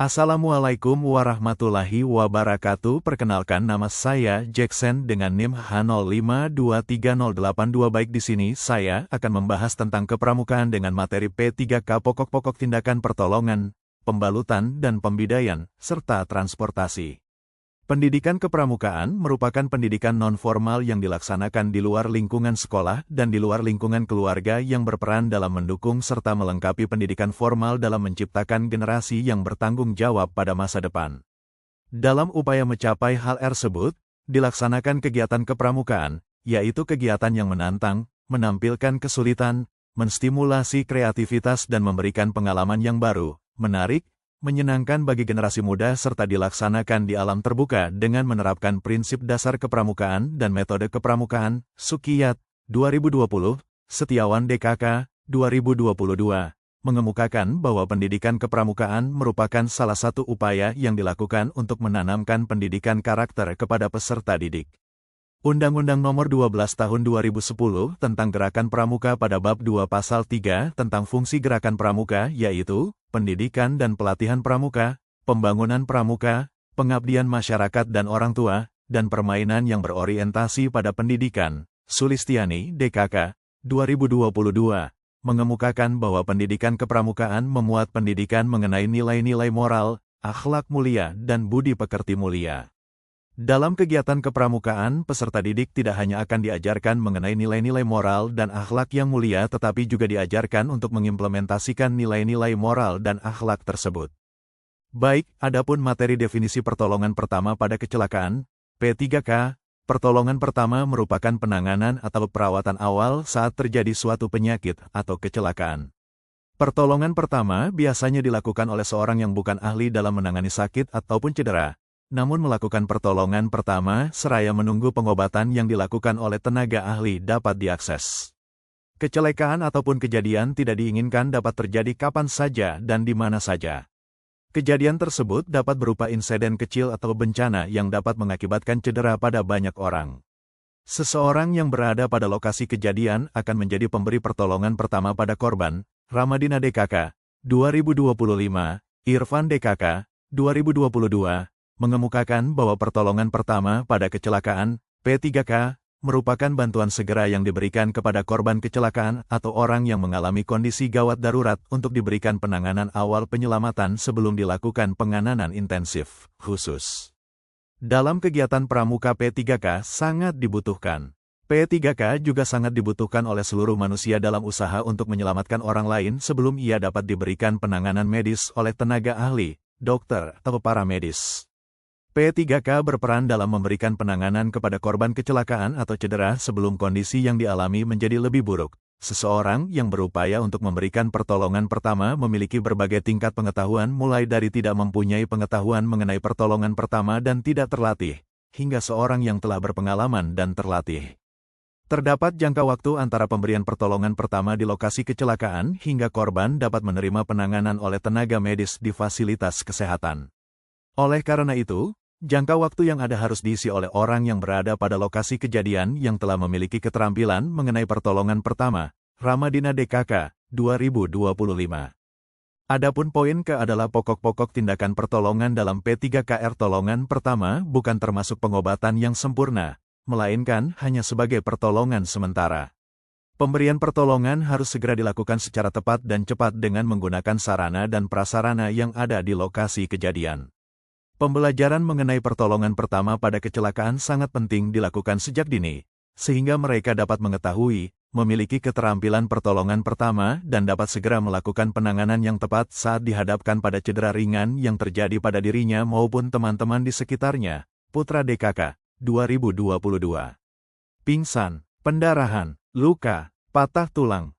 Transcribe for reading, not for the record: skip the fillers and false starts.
Assalamualaikum warahmatullahi wabarakatuh. Perkenalkan, nama saya Jackson dengan NIM H05230882. Baik, di sini saya akan membahas tentang kepramukaan dengan materi P3K, pokok-pokok tindakan pertolongan, pembalutan dan pembidaian, serta transportasi. Pendidikan kepramukaan merupakan pendidikan non-formal yang dilaksanakan di luar lingkungan sekolah dan di luar lingkungan keluarga yang berperan dalam mendukung serta melengkapi pendidikan formal dalam menciptakan generasi yang bertanggung jawab pada masa depan. Dalam upaya mencapai hal tersebut, dilaksanakan kegiatan kepramukaan, yaitu kegiatan yang menantang, menampilkan kesulitan, menstimulasi kreativitas dan memberikan pengalaman yang baru, menarik, menyenangkan bagi generasi muda serta dilaksanakan di alam terbuka dengan menerapkan prinsip dasar kepramukaan dan metode kepramukaan, Sukiyat, 2020, Setiawan DKK, 2022, mengemukakan bahwa pendidikan kepramukaan merupakan salah satu upaya yang dilakukan untuk menanamkan pendidikan karakter kepada peserta didik. Undang-Undang Nomor 12 Tahun 2010 tentang Gerakan Pramuka pada Bab 2 Pasal 3 tentang fungsi gerakan pramuka yaitu pendidikan dan pelatihan pramuka, pembangunan pramuka, pengabdian masyarakat dan orang tua, dan permainan yang berorientasi pada pendidikan, Sulistiani, DKK, 2022, mengemukakan bahwa pendidikan kepramukaan memuat pendidikan mengenai nilai-nilai moral, akhlak mulia dan budi pekerti mulia. Dalam kegiatan kepramukaan, peserta didik tidak hanya akan diajarkan mengenai nilai-nilai moral dan akhlak yang mulia tetapi juga diajarkan untuk mengimplementasikan nilai-nilai moral dan akhlak tersebut. Baik, adapun materi definisi pertolongan pertama pada kecelakaan, P3K, pertolongan pertama merupakan penanganan atau perawatan awal saat terjadi suatu penyakit atau kecelakaan. Pertolongan pertama biasanya dilakukan oleh seorang yang bukan ahli dalam menangani sakit ataupun cedera, namun melakukan pertolongan pertama seraya menunggu pengobatan yang dilakukan oleh tenaga ahli dapat diakses. Kecelakaan ataupun kejadian tidak diinginkan dapat terjadi kapan saja dan di mana saja. Kejadian tersebut dapat berupa insiden kecil atau bencana yang dapat mengakibatkan cedera pada banyak orang. Seseorang yang berada pada lokasi kejadian akan menjadi pemberi pertolongan pertama pada korban. Ramadina DKK, 2025, Irfan DKK, 2022, mengemukakan bahwa pertolongan pertama pada kecelakaan, P3K, merupakan bantuan segera yang diberikan kepada korban kecelakaan atau orang yang mengalami kondisi gawat darurat untuk diberikan penanganan awal penyelamatan sebelum dilakukan penanganan intensif, khusus. Dalam kegiatan pramuka P3K sangat dibutuhkan. P3K juga sangat dibutuhkan oleh seluruh manusia dalam usaha untuk menyelamatkan orang lain sebelum ia dapat diberikan penanganan medis oleh tenaga ahli, dokter, atau paramedis. P3K berperan dalam memberikan penanganan kepada korban kecelakaan atau cedera sebelum kondisi yang dialami menjadi lebih buruk. Seseorang yang berupaya untuk memberikan pertolongan pertama memiliki berbagai tingkat pengetahuan mulai dari tidak mempunyai pengetahuan mengenai pertolongan pertama dan tidak terlatih, hingga seorang yang telah berpengalaman dan terlatih. Terdapat jangka waktu antara pemberian pertolongan pertama di lokasi kecelakaan hingga korban dapat menerima penanganan oleh tenaga medis di fasilitas kesehatan. Oleh karena itu, jangka waktu yang ada harus diisi oleh orang yang berada pada lokasi kejadian yang telah memiliki keterampilan mengenai pertolongan pertama. Ramadina DKK, 2025. Adapun poin ke adalah pokok-pokok tindakan pertolongan dalam P3KR. Pertolongan pertama bukan termasuk pengobatan yang sempurna, melainkan hanya sebagai pertolongan sementara. Pemberian pertolongan harus segera dilakukan secara tepat dan cepat dengan menggunakan sarana dan prasarana yang ada di lokasi kejadian. Pembelajaran mengenai pertolongan pertama pada kecelakaan sangat penting dilakukan sejak dini, sehingga mereka dapat mengetahui, memiliki keterampilan pertolongan pertama dan dapat segera melakukan penanganan yang tepat saat dihadapkan pada cedera ringan yang terjadi pada dirinya maupun teman-teman di sekitarnya. Putra DKK, 2022. Pingsan, pendarahan, luka, patah tulang,